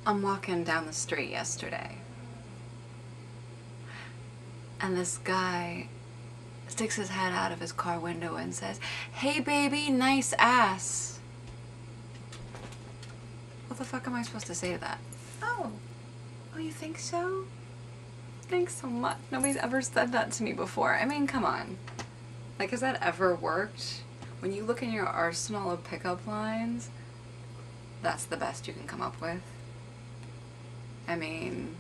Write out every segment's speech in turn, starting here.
I'm walking down the street yesterday, and this guy sticks his head out of his car window and says, "Hey baby, nice ass." What the fuck am I supposed to say to that? Oh, you think so? Thanks so much. Nobody's ever said that to me before. I mean, come on. Like, has that ever worked? When you look in your arsenal of pickup lines, that's the best you can come up with. I mean,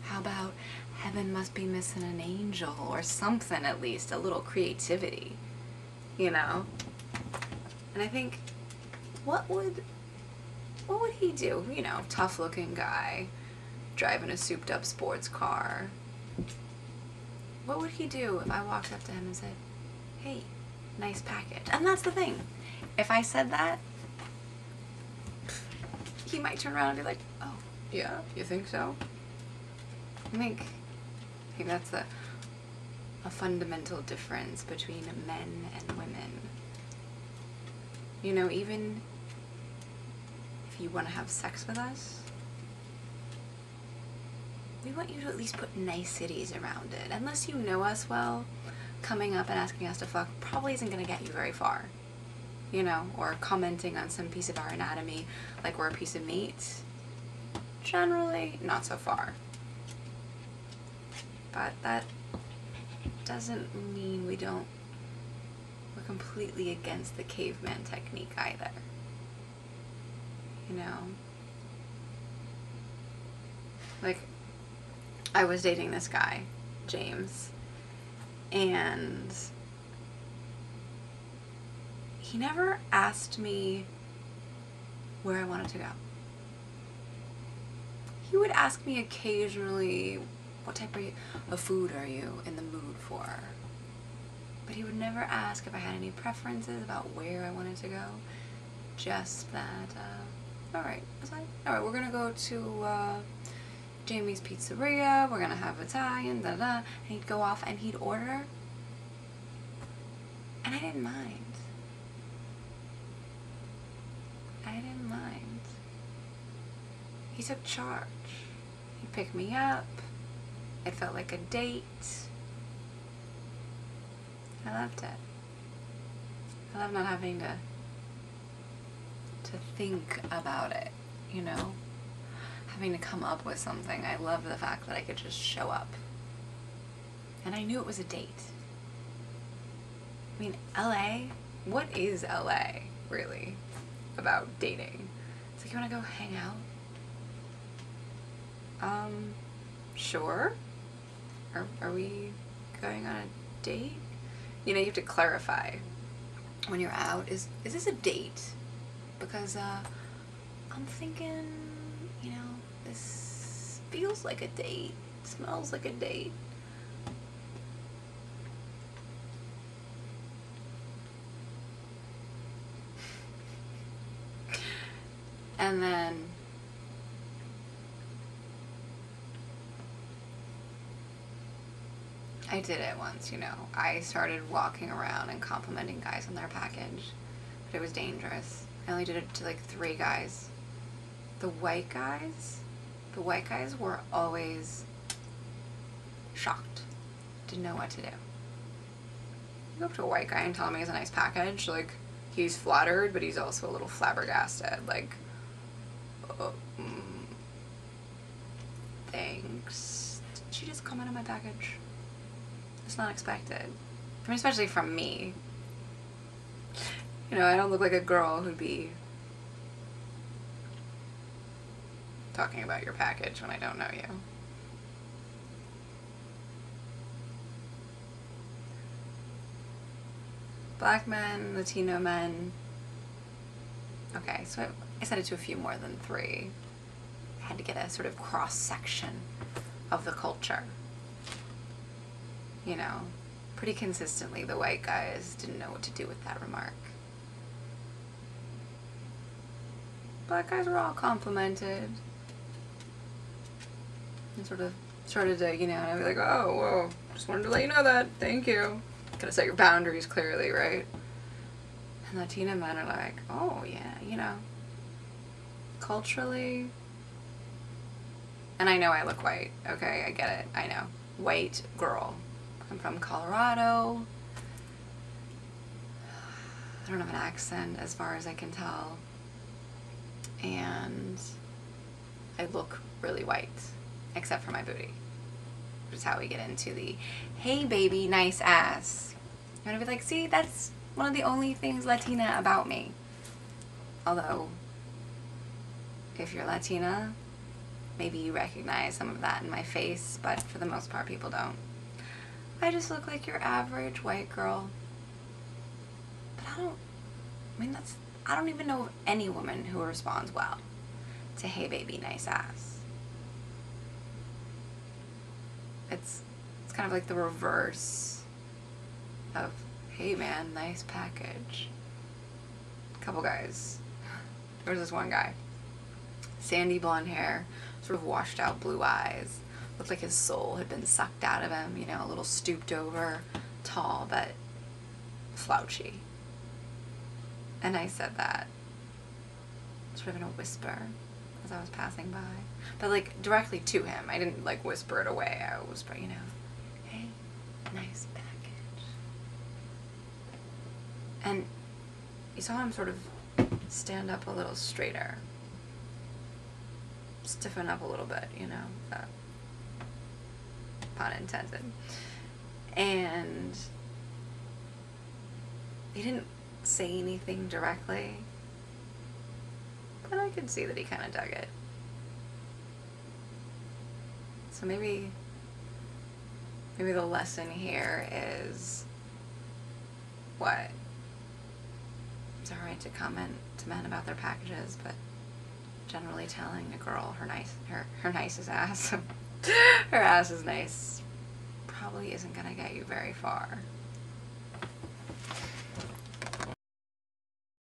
how about heaven must be missing an angel or something, at least a little creativity, you know? And I think, what would he do? You know, tough looking guy driving a souped up sports car. What would he do if I walked up to him and said, "Hey, nice package"? And that's the thing. If I said that, he might turn around and be like, "Oh, yeah, you think so?" I think that's a fundamental difference between men and women. You know, even if you want to have sex with us, we want you to at least put niceties around it. Unless you know us well, coming up and asking us to fuck probably isn't going to get you very far. You know, or commenting on some piece of our anatomy like we're a piece of meat. Generally, not so far. But that doesn't mean we're completely against the caveman technique either. You know? Like, I was dating this guy, James, and he never asked me where I wanted to go. He would ask me occasionally, what type of food are you in the mood for? But he would never ask if I had any preferences about where I wanted to go. Just that, alright, we're gonna go to Jamie's Pizzeria, we're gonna have Italian, and he'd go off and he'd order, and I didn't mind. He took charge. He picked me up. It felt like a date. I loved it. I love not having to think about it, you know? Having to come up with something. I love the fact that I could just show up. And I knew it was a date. I mean, LA? What is LA, really, about dating? It's like, you wanna go hang out? Sure. Are we going on a date? You know, you have to clarify when you're out, is this a date? Because, I'm thinking, you know, this feels like a date, smells like a date. And then I did it once, you know. I started walking around and complimenting guys on their package, but it was dangerous. I only did it to like 3 guys. The white guys were always shocked, didn't know what to do. You go up to a white guy and tell him he has a nice package, like, he's flattered, but he's also a little flabbergasted, like, thanks. Did you just comment on my package? It's not expected. I mean, especially from me. You know, I don't look like a girl who'd be talking about your package when I don't know you. Black men, Latino men. Okay, so I said it to a few more than 3. I had to get a sort of cross-section of the culture. You know, pretty consistently the white guys didn't know what to do with that remark. Black guys were all complimented. And sort of started to, you know, and I'd be like, oh, whoa, just wanted to let you know that, thank you. Gotta set your boundaries clearly, right? And Latina men are like, oh yeah, you know, culturally, And I know I look white. Okay, I get it. I know. White girl. I'm from Colorado. I don't have an accent as far as I can tell. And I look really white, except for my booty. Which is how we get into the, hey baby, nice ass. You want to be like, see, that's one of the only things Latina about me. Although, if you're Latina, maybe you recognize some of that in my face, but for the most part, people don't. I just look like your average white girl. But I don't even know of any woman who responds well to hey baby, nice ass. It's kind of like the reverse of hey man, nice package. Couple guys. There was this one guy. Sandy blonde hair, sort of washed out blue eyes. Looked like his soul had been sucked out of him, you know, a little stooped over, tall, but slouchy. And I said that sort of in a whisper as I was passing by. But like directly to him. I didn't like whisper it away. I would whisper, you know, hey, nice package. And you saw him sort of stand up a little straighter. Stiffen up a little bit, you know. Pun intended. And he didn't say anything directly, but I could see that he kind of dug it. So maybe the lesson here is what? It's alright to comment to men about their packages, but generally telling a girl her nicest ass, her ass is nice, probably isn't gonna get you very far.